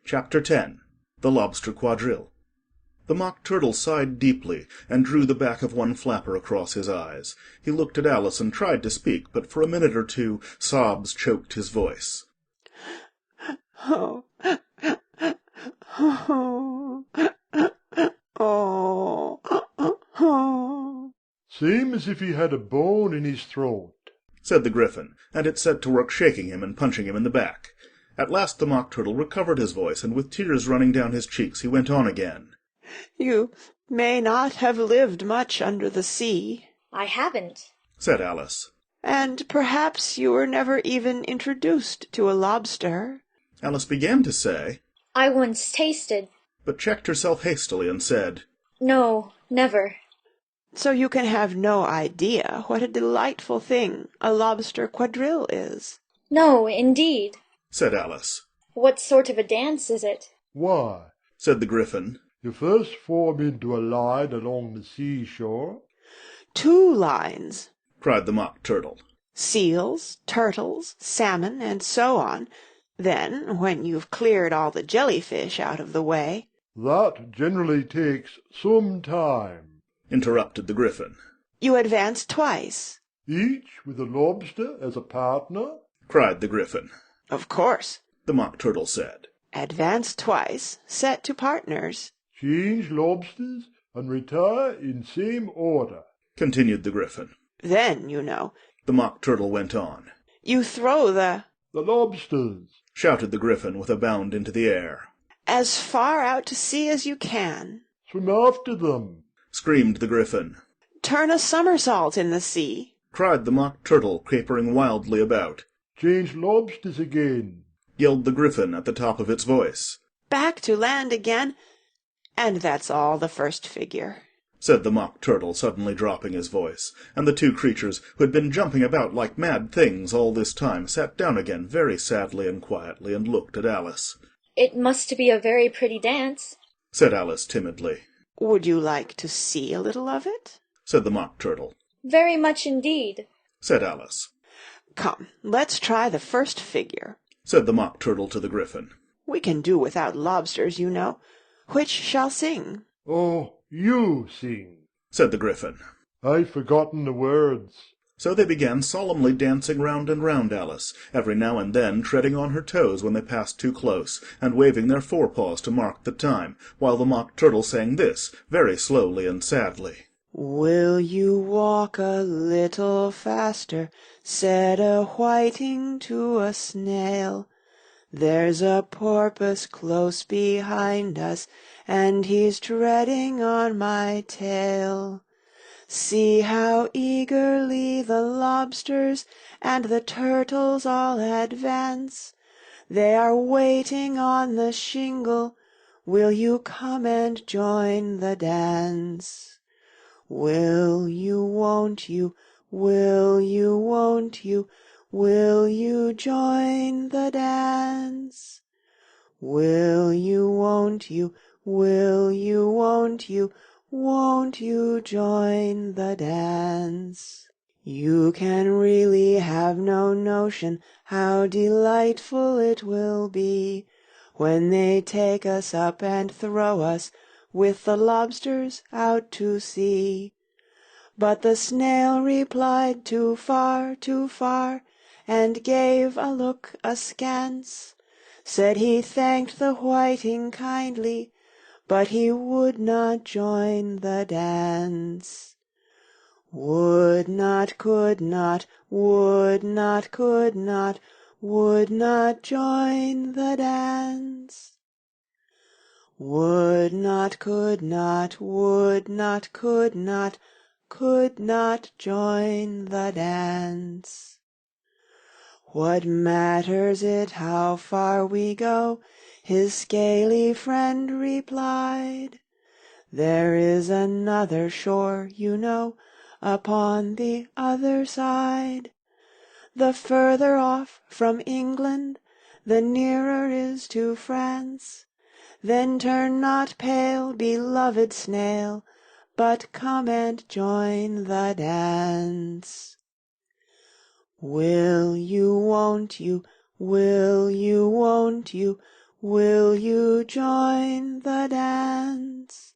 Chapter 10. The Lobster Quadrille. The Mock Turtle sighed deeply, and drew the back of one flapper across his eyes. He looked at Alice and tried to speak, but for a minute or two sobs choked his voice. Oh, oh, oh, oh. "Seem as if he had a bone in his throat," said the Gryphon, and it set to work shaking him and punching him in the back. At last the Mock Turtle recovered his voice, and with tears running down his cheeks he went on again. You may not have lived much under the sea, I haven't, said Alice. and perhaps you were never even introduced to a lobster. Alice began to say, I once tasted. but checked herself hastily and said, No, never. So you can have no idea what a delightful thing a lobster quadrille is. No, indeed. said Alice. What sort of a dance is it? "Why, Said the Gryphon. you first form into a line along the seashore." 2 lines. Cried the Mock Turtle. Seals, turtles, salmon, and so on. Then, when you've cleared all the jellyfish out of the way— "That generally takes some time." Interrupted the Gryphon. you advance twice. "Each with a lobster as a partner?" Cried the Gryphon. Of course. The Mock Turtle said. Advance twice, set to partners. "Change lobsters and retire in same order." Continued the Gryphon. Then, you know, The Mock Turtle went on. you throw the— "The lobsters!" Shouted the Gryphon with a bound into the air. as far out to sea as you can. "Swim after them!" Screamed the Gryphon. Turn a somersault in the sea. Cried the Mock Turtle, capering wildly about. "Change lobsters again!" Yelled the Gryphon at the top of its voice. Back to land again. And that's all the first figure. Said the Mock Turtle, suddenly dropping his voice, and the 2 creatures, who had been jumping about like mad things all this time, sat down again very sadly and quietly, and looked at Alice. It must be a very pretty dance. Said Alice timidly. Would you like to see a little of it? Said the Mock Turtle. Very much indeed. Said Alice. Come, let's try the first figure. Said the Mock Turtle to the Gryphon. We can do without lobsters, you know. Which shall sing? "Oh, you sing." Said the Gryphon. "I've forgotten the words." So they began solemnly dancing round and round Alice, every now and then treading on her toes when they passed too close, and waving their forepaws to mark the time, while the Mock Turtle sang this, very slowly and sadly. Will you walk a little faster? Said a whiting to a snail. There's a porpoise close behind us, and he's treading on my tail. See how eagerly the lobsters and the turtles all advance. They are waiting on the shingle. Will you come and join the dance? Will you, won't you, will you, won't you, will you join the dance? Will you, won't you, will you, won't you join the dance? You can really have no notion how delightful it will be when they take us up and throw us with the lobsters out to sea. But the snail replied too far, and gave a look askance. Said he thanked the whiting kindly, but he would not join the dance. Would not, could not, would not, could not, would not join the dance. Would not, could not, would not, could not join the dance. What matters it how far we go? His scaly friend replied. There is another shore, you know, upon the other side. The further off from England, the nearer is to France. Then turn not pale, beloved snail, but come and join the dance. Will you, won't you, will you, won't you, Will you join the dance?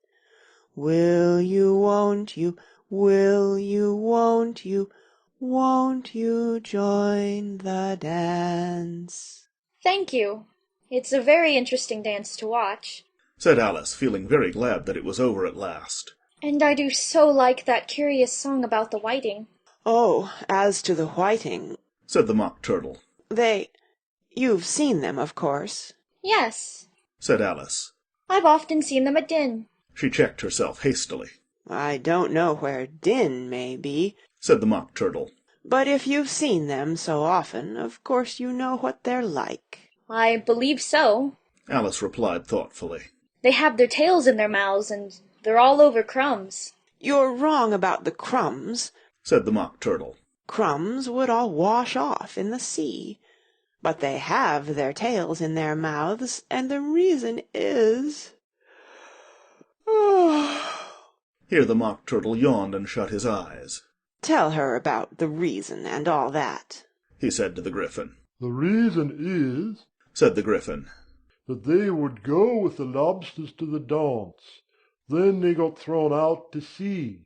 Will you, won't you, will you, won't you join the dance? Thank you. It's a very interesting dance to watch. said Alice, feeling very glad that it was over at last. And I do so like that curious song about the whiting. Oh, as to the whiting, said the Mock Turtle. you've seen them, of course. Yes, said Alice. I've often seen them at Din. She checked herself hastily. I don't know where Din may be, said the Mock Turtle. but if you've seen them so often, of course you know what they're like. I believe so. Alice replied thoughtfully. They have their tails in their mouths, and they're all over crumbs. You're wrong about the crumbs, said the Mock Turtle. Crumbs would all wash off in the sea. But they have their tails in their mouths, and the reason is... Here the Mock Turtle yawned and shut his eyes. Tell her about the reason and all that, he said to the Gryphon. The reason is, said the Gryphon, that they would go with the lobsters to the dance. Then they got thrown out to sea,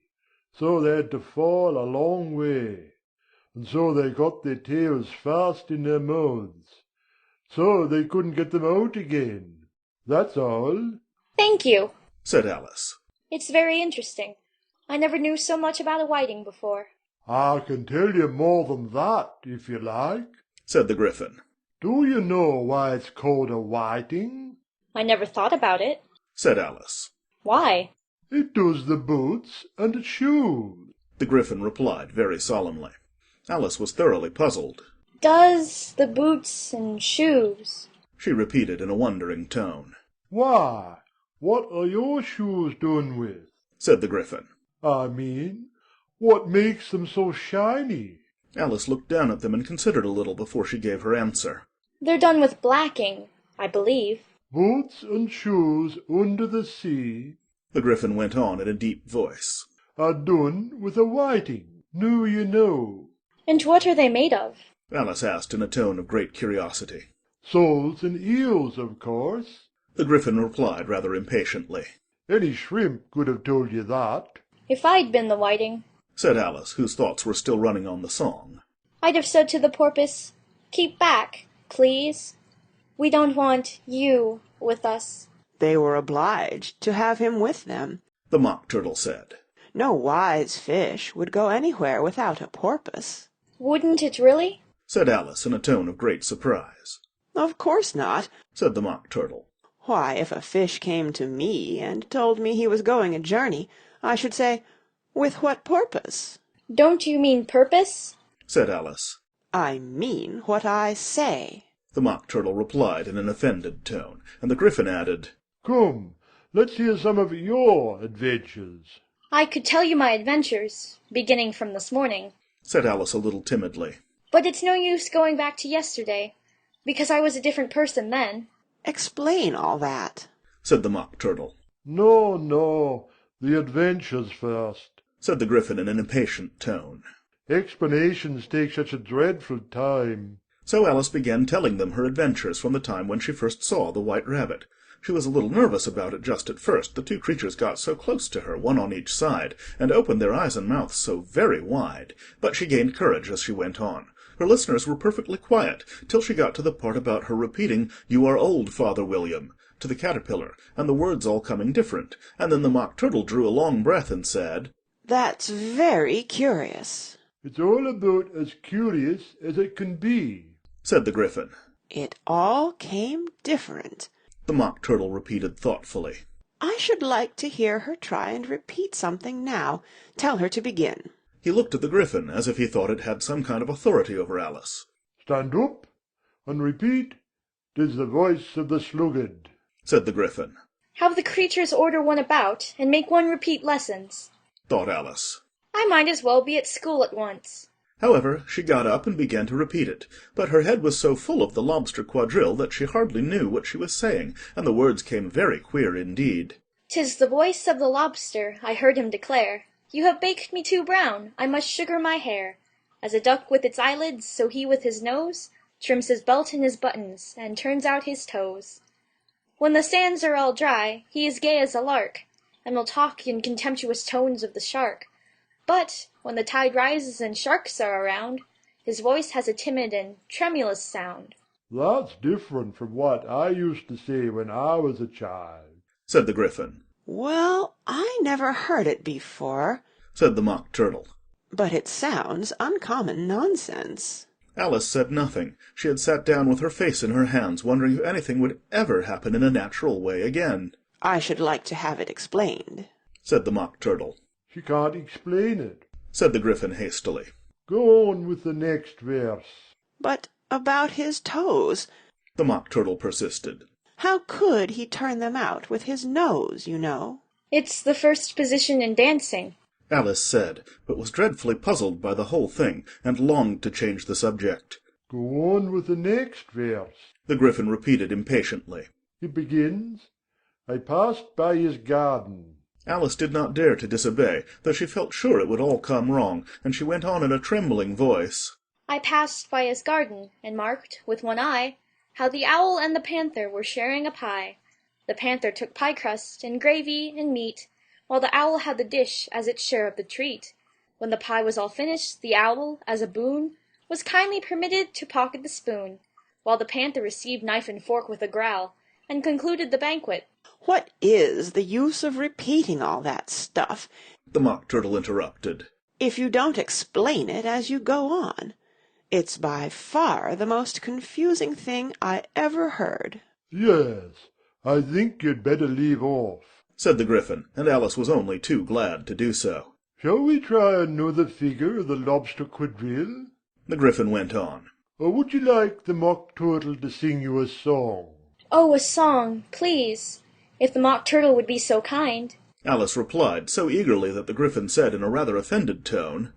so they had to fall a long way. And so they got their tails fast in their mouths. So they couldn't get them out again. That's all. Thank you, said Alice. It's very interesting. I never knew so much about a whiting before. I can tell you more than that, if you like, said the Gryphon. Do you know why it's called a whiting? I never thought about it. said Alice. Why? It does the boots and the shoes. The Gryphon replied very solemnly. Alice was thoroughly puzzled. Does the boots and shoes? She repeated in a wondering tone. Why, what are your shoes done with? said the Gryphon. I mean, what makes them so shiny? Alice looked down at them and considered a little before she gave her answer. They're done with blacking, I believe. Boots and shoes under the sea, The Gryphon went on in a deep voice, are done with a whiting, now you know. And what are they made of? Alice asked in a tone of great curiosity. Soles and eels, of course. The Gryphon replied rather impatiently. Any shrimp could have told you that. If I'd been the whiting, said Alice, whose thoughts were still running on the song. I'd have said to the porpoise, "Keep back, please. We don't want you with us." They were obliged to have him with them. The Mock Turtle said. No wise fish would go anywhere without a porpoise. Wouldn't it really? said Alice in a tone of great surprise. Of course not. said the Mock Turtle. Why, if a fish came to me and told me he was going a journey, I should say, "With what purpose?" Don't you mean purpose? said Alice. I mean what I say. The Mock Turtle replied in an offended tone, and the Gryphon added, Come, let's hear some of your adventures. I could tell you my adventures, beginning from this morning. said Alice a little timidly. But it's no use going back to yesterday, because I was a different person then. Explain all that, said the Mock Turtle. No, no, the adventures first. said the Gryphon in an impatient tone. Explanations take such a dreadful time. So Alice began telling them her adventures from the time when she first saw the White Rabbit. She was a little nervous about it just at first, the two creatures got so close to her, one on each side, and opened their eyes and mouths so very wide, but she gained courage as she went on. Her listeners were perfectly quiet, till she got to the part about her repeating, "You are old, Father William," to the caterpillar, and the words all coming different, and then the Mock Turtle drew a long breath and said, "That's very curious." It's all about as curious as it can be, said the Gryphon. It all came different. The Mock Turtle repeated thoughtfully. I should like to hear her try and repeat something now. Tell her to begin. He looked at the Gryphon as if he thought it had some kind of authority over Alice. Stand up and repeat. 'Tis the voice of the sluggard, said the Gryphon. Have the creatures order one about, and make one repeat lessons. Thought Alice. I might as well be at school at once. However, she got up and began to repeat it, but her head was so full of the lobster quadrille that she hardly knew what she was saying, and the words came very queer indeed. "'Tis the voice of the lobster," I heard him declare. "You have baked me too brown, I must sugar my hair." As a duck with its eyelids, so he with his nose trims his belt and his buttons, and turns out his toes. When the sands are all dry, he is gay as a lark, and will talk in contemptuous tones of the shark. But, when the tide rises and sharks are around, his voice has a timid and tremulous sound. That's different from what I used to say when I was a child, said the Gryphon. Well, I never heard it before, said the Mock Turtle. but it sounds uncommon nonsense. Alice said nothing. She had sat down with her face in her hands, wondering if anything would ever happen in a natural way again. I should like to have it explained, said the Mock Turtle. She can't explain it. Said the Gryphon hastily. Go on with the next verse. But about his toes. The Mock Turtle persisted. How could he turn them out with his nose, you know? It's the first position in dancing, Alice said, but was dreadfully puzzled by the whole thing, and longed to change the subject. Go on with the next verse. The Gryphon repeated impatiently. It begins, I passed by his garden. Alice did not dare to disobey, though she felt sure it would all come wrong, and she went on in a trembling voice. I passed by his garden, and marked, with one eye, how the owl and the panther were sharing a pie. The panther took pie crust, and gravy, and meat, while the owl had the dish as its share of the treat. When the pie was all finished, the owl, as a boon, was kindly permitted to pocket the spoon, while the panther received knife and fork with a growl, and concluded the banquet. What is the use of repeating all that stuff, The Mock Turtle interrupted, if you don't explain it as you go on? It's by far the most confusing thing I ever heard. Yes, I think you'd better leave off, said the Gryphon, and Alice was only too glad to do so. Shall we try another figure of the lobster quadrille? The Gryphon went on. Or would you like the Mock Turtle to sing you a song? Oh, a song, please, if the Mock Turtle would be so kind. Alice replied so eagerly that the Gryphon said in a rather offended tone,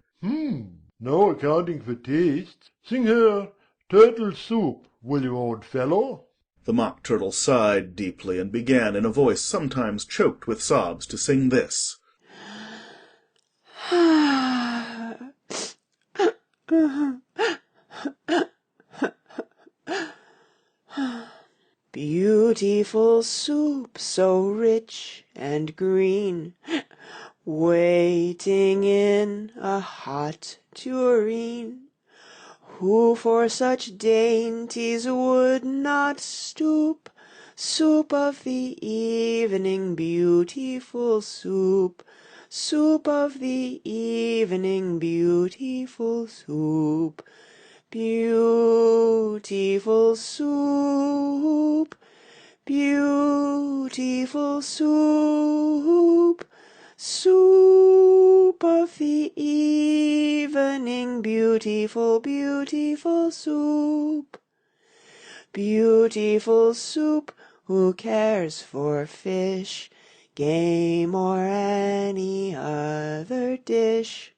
No accounting for taste. Sing her Turtle Soup, will you, old fellow? The Mock Turtle sighed deeply and began in a voice sometimes choked with sobs to sing this. Beautiful soup, so rich and green, waiting in a hot tureen. Who for such dainties would not stoop? Soup of the evening, beautiful soup. Soup of the evening, beautiful soup. Beautiful soup, beautiful soup, soup of the evening, beautiful, beautiful soup. Beautiful soup, who cares for fish, game, or any other dish?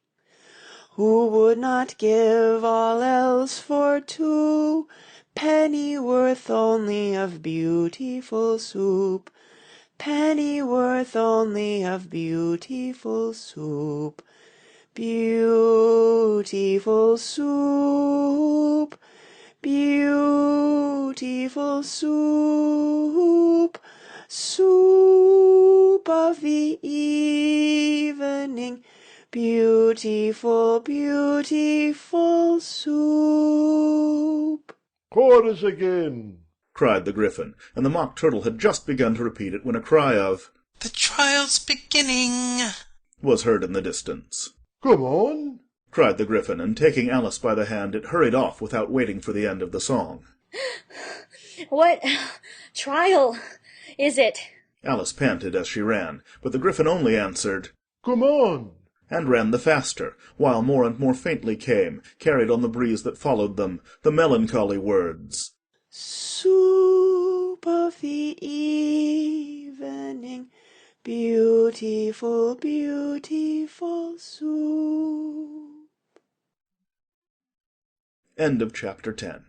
Who would not give all else for 2 pennyworth only of beautiful soup? Pennyworth only of beautiful soup. Beautiful soup, beautiful soup, soup of the evening, beautiful, beautiful soup. Chorus again, cried the Gryphon, and the Mock Turtle had just begun to repeat it when a cry of, "The trial's beginning!" was heard in the distance. Come on, cried the Gryphon, and taking Alice by the hand, it hurried off without waiting for the end of the song. What trial is it? Alice panted as she ran, but the Gryphon only answered, come on. and ran the faster, while more and more faintly came, carried on the breeze that followed them, the melancholy words, Soup of the evening, beautiful, beautiful soup. End of chapter 10.